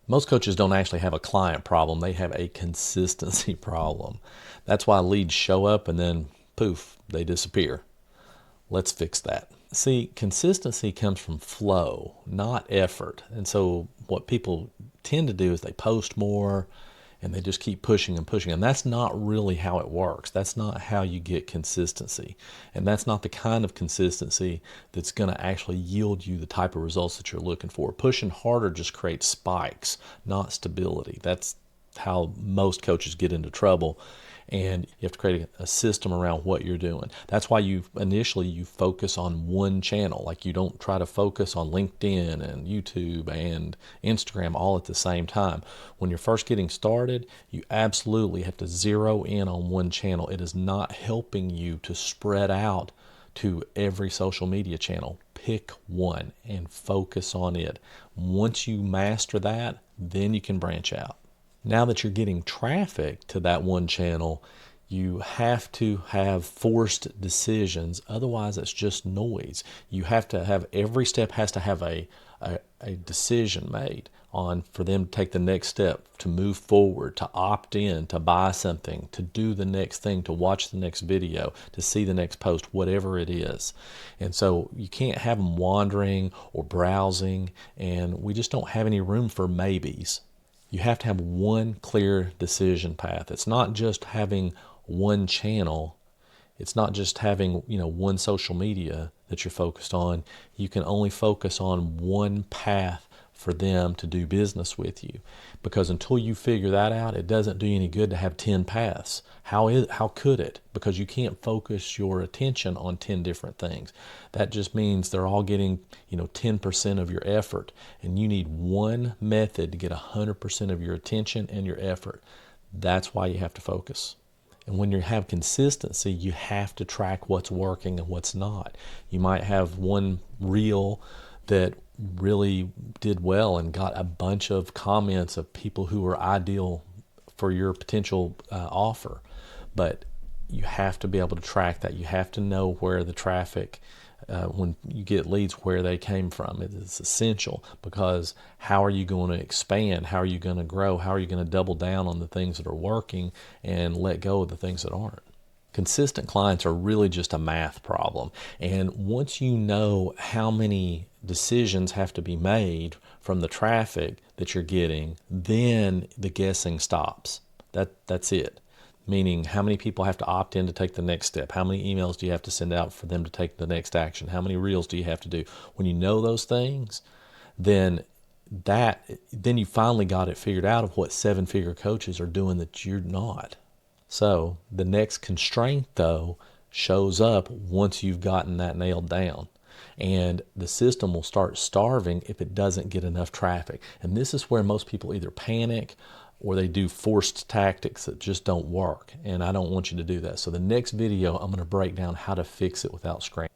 Most coaches don't actually have a client problem. They have a consistency problem. That's why leads show up and then poof, they disappear. Let's fix that. See, consistency comes from flow, not effort. And so what people tend to do is they post more and they just keep pushing and pushing. And that's not really how it works. That's not how you get consistency. And that's not the kind of consistency that's going to actually yield you the type of results that you're looking for. Pushing harder just creates spikes, not stability. That's how most coaches get into trouble. And you have to create a system around what you're doing. That's why you focus on one channel. Like, you don't try to focus on LinkedIn and YouTube and Instagram all at the same time. When you're first getting started, you absolutely have to zero in on one channel. It is not helping you to spread out to every social media channel. Pick one and focus on it. Once you master that, then you can branch out. Now that you're getting traffic to that one channel, you have to have forced decisions. Otherwise, it's just noise. You have to have, every step has to have a decision made on for them to take the next step, to move forward, to opt in, to buy something, to do the next thing, to watch the next video, to see the next post, whatever it is. And so you can't have them wandering or browsing, and we just don't have any room for maybes. You have to have one clear decision path. It's not just having one channel. It's not just having, one social media that you're focused on. You can only focus on one path for them to do business with you. Because until you figure that out, it doesn't do you any good to have 10 paths. How could it? Because you can't focus your attention on 10 different things. That just means they're all getting, 10% of your effort. And you need one method to get 100% of your attention and your effort. That's why you have to focus. And when you have consistency, you have to track what's working and what's not. You might have one reel that really did well and got a bunch of comments of people who were ideal for your potential offer. But you have to be able to track that. You have to know where the traffic, when you get leads, where they came from. It is essential, because how are you going to expand? How are you going to grow? How are you going to double down on the things that are working and let go of the things that aren't? Consistent clients are really just a math problem. And once you know how many decisions have to be made from the traffic that you're getting, then the guessing stops. That's it. Meaning, how many people have to opt in to take the next step? How many emails do you have to send out for them to take the next action? How many reels do you have to do? When you know those things, then you finally got it figured out of what 7-figure coaches are doing that you're not. So the next constraint, though, shows up once you've gotten that nailed down. And the system will start starving if it doesn't get enough traffic. And this is where most people either panic or they do forced tactics that just don't work. And I don't want you to do that. So the next video, I'm going to break down how to fix it without scrambling.